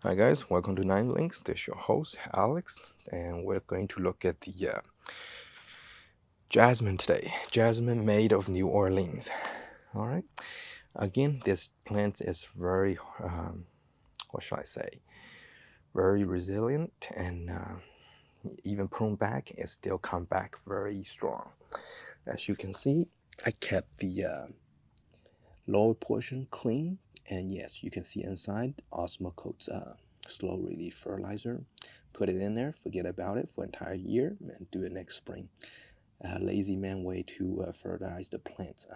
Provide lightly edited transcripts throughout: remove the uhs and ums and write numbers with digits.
Hi guys, welcome to Nine Links. This is your host Alex, and we're going to look at the jasmine today. Jasmine Maid of New Orleans. All right. Again, this plant is very, what should I say, very resilient, and even pruned back, it still come back very strong. As you can see, I kept the lower portion clean, and yes, you can see inside Osmocote's slow release fertilizer. Put it in there, forget about it for an entire year, and do it next spring. Lazy man way to fertilize the plants.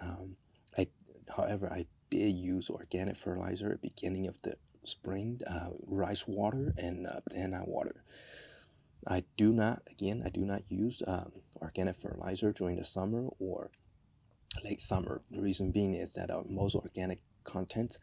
I, however, I did use organic fertilizer at the beginning of the spring, rice water and banana water. I do not use organic fertilizer during the summer or late summer. The reason being is that most organic content,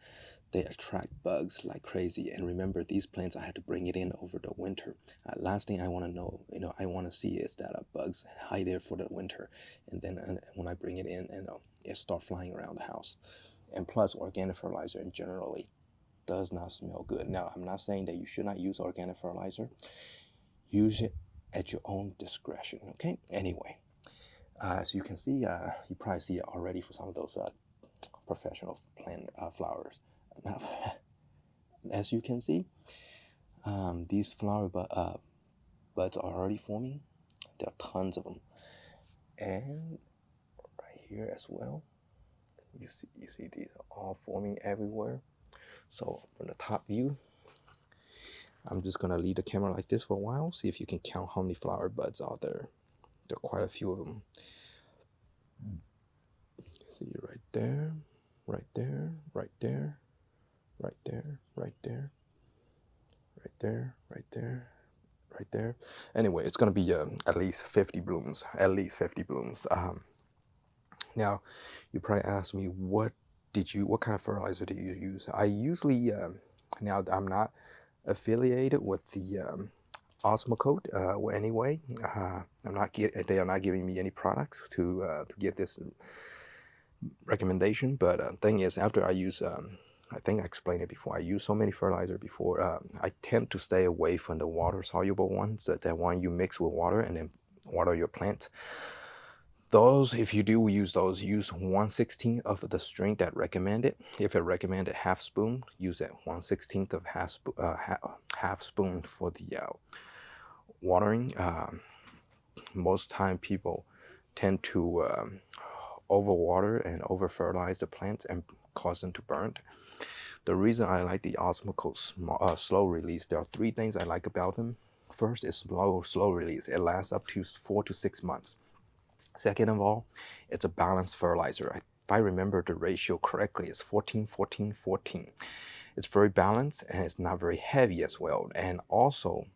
they attract bugs like crazy. And remember, these plants, I had to bring it in over the winter. Last thing I want to know, I want to see is that bugs hide there for the winter. And then when I bring it in, and it start flying around the house. And plus, organic fertilizer in generally does not smell good. Now, I'm not saying that you should not use organic fertilizer. Use it at your own discretion, okay? Anyway, as you can see, you probably see it already for some of those professional plant flowers. Now, as you can see, these buds are already forming. There are tons of them, and right here as well, you see these are all forming everywhere. So from the top view, I'm just gonna leave the camera like this for a while, see if you can count how many flower buds are there. There are quite a few of them. See right there, right there, right there, right there, right there, right there, right there, right there. Anyway, it's gonna be at least 50 blooms. At least 50 blooms. Now, you probably ask me, what kind of fertilizer do you use? I usually, now I'm not affiliated with the Osmocote. Well, anyway, they are not giving me any products to give this recommendation. But thing is, after I use, I think I explained it before. I use so many fertilizer before. I tend to stay away from the water soluble ones. That one you mix with water and then water your plants. Those, if you do use those, use 1/16 of the strength that recommended. If it recommended half spoon, use it 1/16 of half spoon for the watering. Most time people tend to overwater and over fertilize the plants and cause them to burn. The reason I like the Osmocote slow release, there are three things I like about them. First is slow release. It lasts up to 4 to 6 months. Second of all, it's a balanced fertilizer. If I remember the ratio correctly, it's 14, 14, 14. It's very balanced and it's not very heavy as well. And also,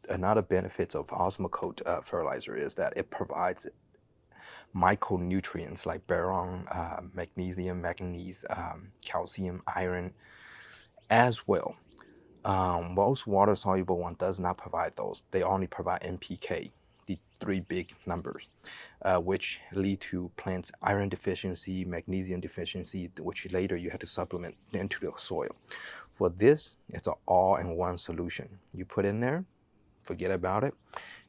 another benefit of Osmocote fertilizer is that it provides micronutrients like boron, magnesium, manganese, calcium, iron as well. Most water soluble one does not provide those. They only provide NPK, the three big numbers, which lead to plants iron deficiency, magnesium deficiency, which later you have to supplement into the soil. For this, it's an all-in-one solution. You put in there, forget about it,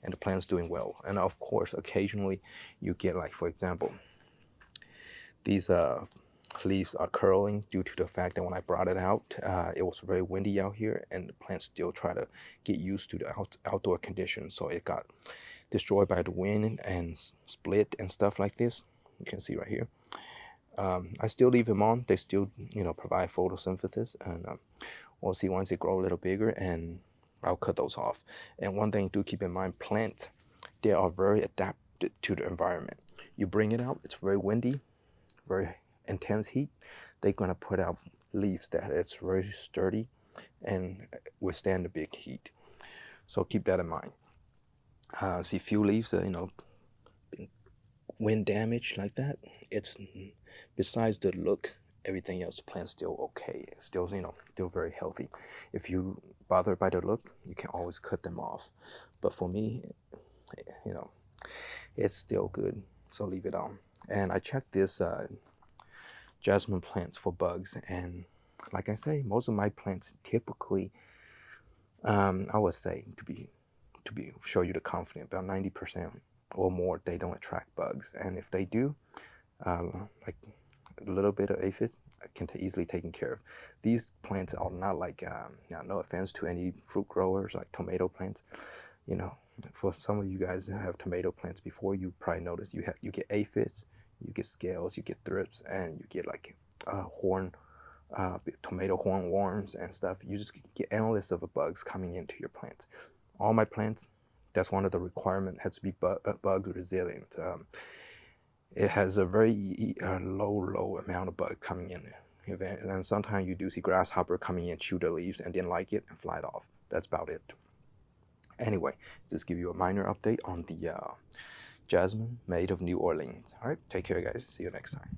and the plant's doing well. And of course, occasionally you get, like, for example, these leaves are curling due to the fact that when I brought it out, it was very windy out here, and the plants still try to get used to the outdoor conditions. So it got destroyed by the wind and split and stuff like this. You can see right here. I still leave them on. They still, provide photosynthesis, and we'll see once they grow a little bigger, and I'll cut those off. And one thing to keep in mind, plants, they are very adapted to the environment. You bring it out, it's very windy, very intense heat. They're gonna put out leaves that it's very sturdy and withstand the big heat. So keep that in mind. See few leaves, wind damage like that. It's besides the look, everything else, the plant's still okay. It's still, still very healthy. If you bothered by the look, you can always cut them off. But for me, you know, it's still good. So leave it on. And I checked this jasmine plants for bugs, and like I say, most of my plants typically I would say to be show you the confidence, about 90% or more, they don't attract bugs, and if they do, like a little bit of aphids can easily taken care of. These plants are not like, now, no offense to any fruit growers like tomato plants, you know, for some of you guys who have tomato plants before, you probably noticed you get aphids, you get scales, you get thrips, and you get like horn, tomato horn worms and stuff. You just get endless of bugs coming into your plants. All my plants, that's one of the requirement, has to be bug resilient. It has a very low amount of bug coming in. And sometimes you do see grasshopper coming in, chew the leaves, and didn't like it and fly it off. That's about it. Anyway, just give you a minor update on the Jasmine Maid of New Orleans. All right, take care, guys. See you next time.